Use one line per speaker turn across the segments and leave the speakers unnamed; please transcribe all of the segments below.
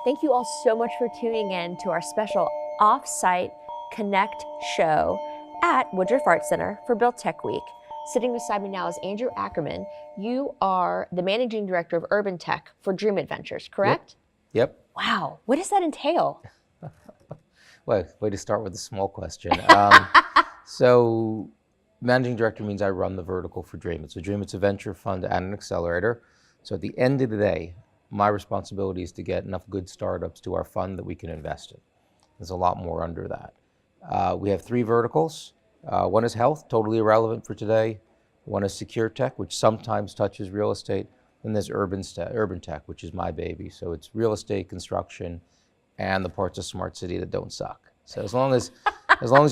Thank you all so much for tuning in to our special off-site Connect show at Woodruff Art Center for Built Tech Week. Sitting beside me now is Andrew Ackerman. You are the Managing Director of Urban Tech for Dreamit Ventures, correct?
Yep.
Wow, what does that entail?
Well, way to start with a small question. So Managing Director means I run the vertical for Dreamit. So Dreamit's a venture fund and an accelerator. So at the end of the day, my responsibility is to get enough good startups to our fund that we can invest in. There's a lot more under that. We have three verticals. One is health, totally irrelevant for today. One is secure tech, which sometimes touches real estate. And there's urban tech, which is my baby. So it's real estate, construction, and the parts of smart city that don't suck. So as long as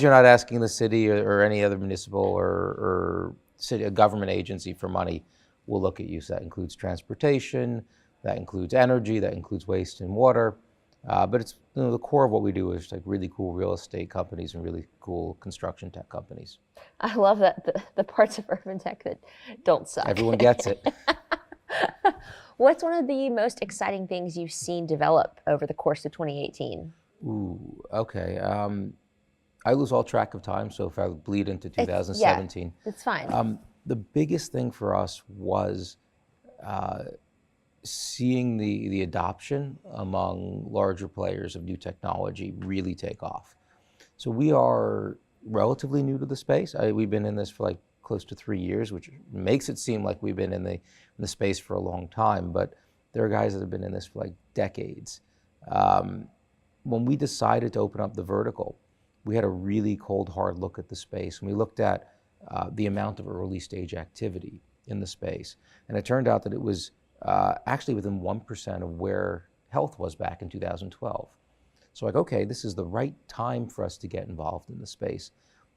you're not asking the city or any other municipal or city, a government agency for money, we'll look at you. So that includes transportation, that includes energy, that includes waste and water. But it's the core of what we do is like really cool real estate companies and really cool construction tech companies.
I love that, the parts of urban tech that don't suck.
Everyone gets it.
What's one of the most exciting things you've seen develop over the course of 2018?
Ooh, okay. I lose all track of time, so if I bleed into 2017.
It's fine.
The biggest thing for us was seeing the adoption among larger players of new technology really take off. So we are relatively new to the space. We've been in this for like close to 3 years, which makes it seem like we've been in the space for a long time, but there are guys that have been in this for like decades. When we decided to open up the vertical, we had a really cold, hard look at the space, and we looked at the amount of early stage activity in the space. And it turned out that it was actually within 1% of where health was back in 2012. So like, okay, this is the right time for us to get involved in the space.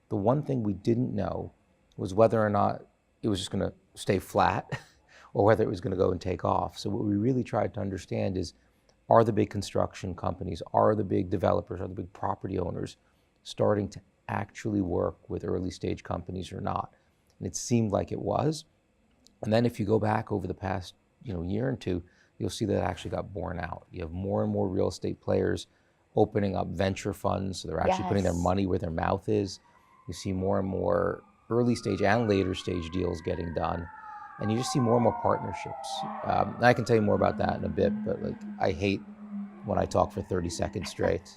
The one thing we didn't know was whether or not it was just gonna stay flat or whether it was gonna go and take off. So what we really tried to understand is, are the big construction companies, are the big developers, are the big property owners starting to actually work with early stage companies or not? And it seemed like it was. And then if you go back over the past year or two, you'll see that it actually got borne out. You have more and more real estate players opening up venture funds, so they're actually putting their money where their mouth is. You see more and more early stage and later stage deals getting done. And you just see more and more partnerships. And I can tell you more about that in a bit, but like I hate when I talk for 30 seconds straight.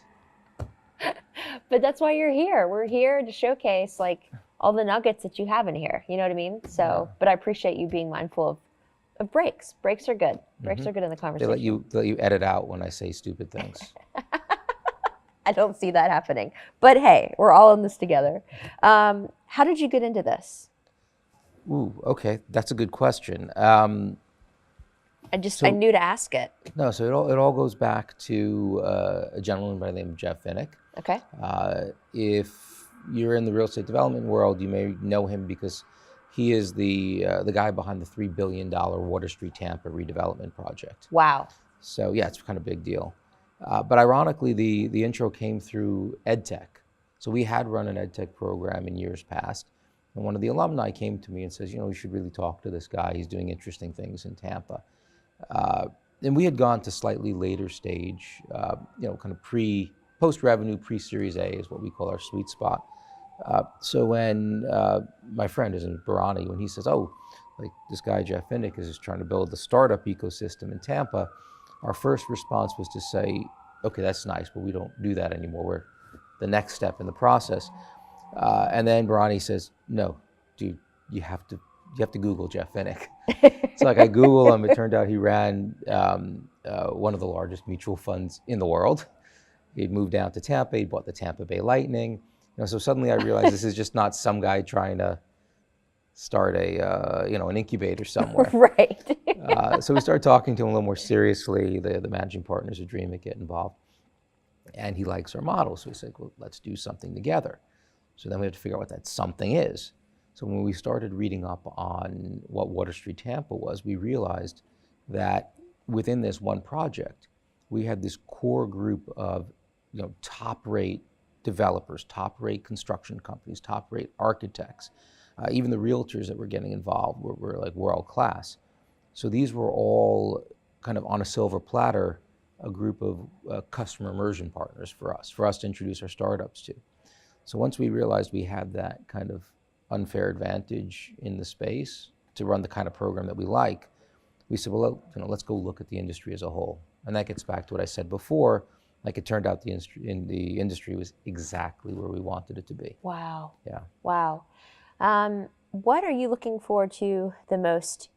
But that's why you're here. We're here to showcase like all the nuggets that you have in here. You know what I mean? So, but I appreciate you being mindful of breaks. Breaks are good. Breaks are good in the conversation.
They let you edit out when I say stupid things.
I don't see that happening. But hey, we're all in this together. How did you get into this?
Ooh, okay, that's a good question.
I knew to ask it.
No, so it all goes back to a gentleman by the name of Jeff Finnick.
Okay.
If you're in the real estate development world, you may know him because he is the guy behind the $3 billion Water Street Tampa redevelopment project.
Wow.
So yeah, it's kind of a big deal. But ironically, the intro came through EdTech. So we had run an EdTech program in years past. And one of the alumni came to me and says, you should really talk to this guy. He's doing interesting things in Tampa. And we had gone to slightly later stage, kind of post-revenue, pre-Series A is what we call our sweet spot. So when my friend is in Barani, when he says, oh, like this guy, Jeff Finnick, is just trying to build the startup ecosystem in Tampa, our first response was to say, okay, that's nice, but we don't do that anymore. We're the next step in the process. And then Barani says, no, dude, you have to Google Jeff Finnick. So like I Google him, it turned out he ran one of the largest mutual funds in the world. He'd moved down to Tampa, he bought the Tampa Bay Lightning. So suddenly I realized this is just not some guy trying to start an incubator somewhere.
Right.
So we started talking to him a little more seriously. The managing partners of Dreamit get involved. And he likes our model. So we said, well, let's do something together. So then we have to figure out what that something is. So when we started reading up on what Water Street Tampa was, we realized that within this one project, we had this core group of top-rate developers, top-rate construction companies, top-rate architects. Even the realtors that were getting involved were like world-class. So these were all kind of on a silver platter a group of customer immersion partners for us to introduce our startups to. So once we realized we had that kind of unfair advantage in the space to run the kind of program that we like, we said, well, let's go look at the industry as a whole. And that gets back to what I said before. Like, it turned out the industry was exactly where we wanted it to be.
Wow.
Yeah.
Wow. What are you looking forward to the most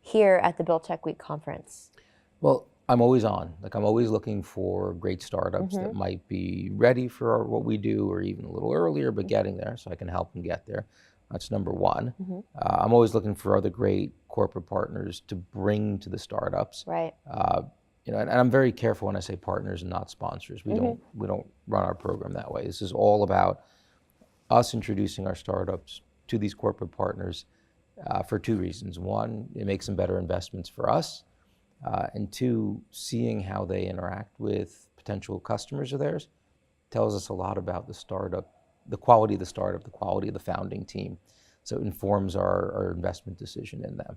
here at the Build Tech Week conference?
Well, I'm always on. Like, I'm always looking for great startups that might be ready for what we do, or even a little earlier, but getting there, so I can help them get there. That's number one. I'm always looking for other great corporate partners to bring to the startups.
Right.
And I'm very careful when I say partners and not sponsors. We don't run our program that way. This is all about us introducing our startups to these corporate partners for two reasons. One, it makes them better investments for us. And two, seeing how they interact with potential customers of theirs tells us a lot about the startup, the quality of the startup, the quality of the founding team. So it informs our investment decision in them.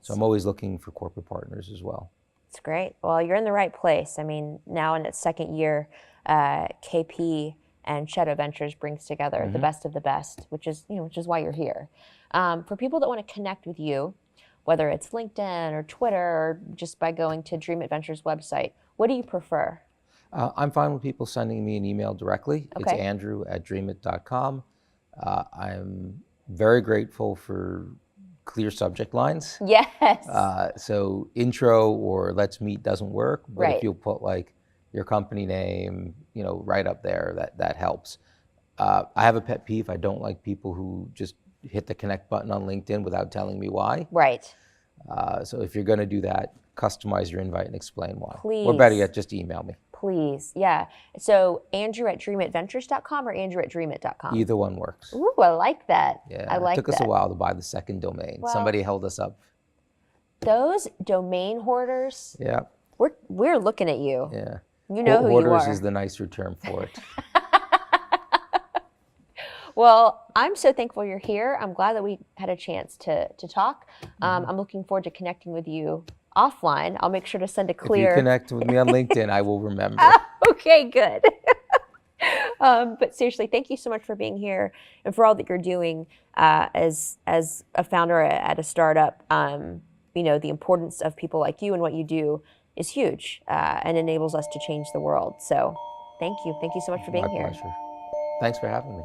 So I'm always looking for corporate partners as well.
That's great. Well, you're in the right place. I mean, now in its second year, KP and Shadow Ventures brings together the best of the best, which is why you're here. For people that want to connect with you, whether it's LinkedIn or Twitter or just by going to Dreamit Ventures website, what do you prefer?
I'm fine with people sending me an email directly.
Okay.
It's andrew@dreamit.com. I'm very grateful for clear subject lines.
Yes.
So intro or let's meet doesn't work, but
Right.
if you'll put like your company name, right up there, that helps. I have a pet peeve. I don't like people who just hit the connect button on LinkedIn without telling me why.
Right.
So if you're going to do that, customize your invite and explain why.
Please.
Or better yet, just email me.
Please. Yeah. So Andrew@dreamitventures.com or Andrew@dreamit.com?
Either one works.
Ooh, I like that.
Yeah,
I like
it took us a while to buy the second domain.
Well,
somebody held us up.
Those domain hoarders.
Yeah.
We're looking at you.
Yeah.
You know who you
Hoarders
are.
is the nicer term for it.
Well, I'm so thankful you're here. I'm glad that we had a chance to talk. I'm looking forward to connecting with you offline. I'll make sure to send a clear.
If you connect with me on LinkedIn, I will remember.
Okay, good. But seriously, thank you so much for being here and for all that you're doing as a founder at a startup. The importance of people like you and what you do is huge and enables us to change the world. So thank you. Thank you so much for being here.
My pleasure. Thanks for having me.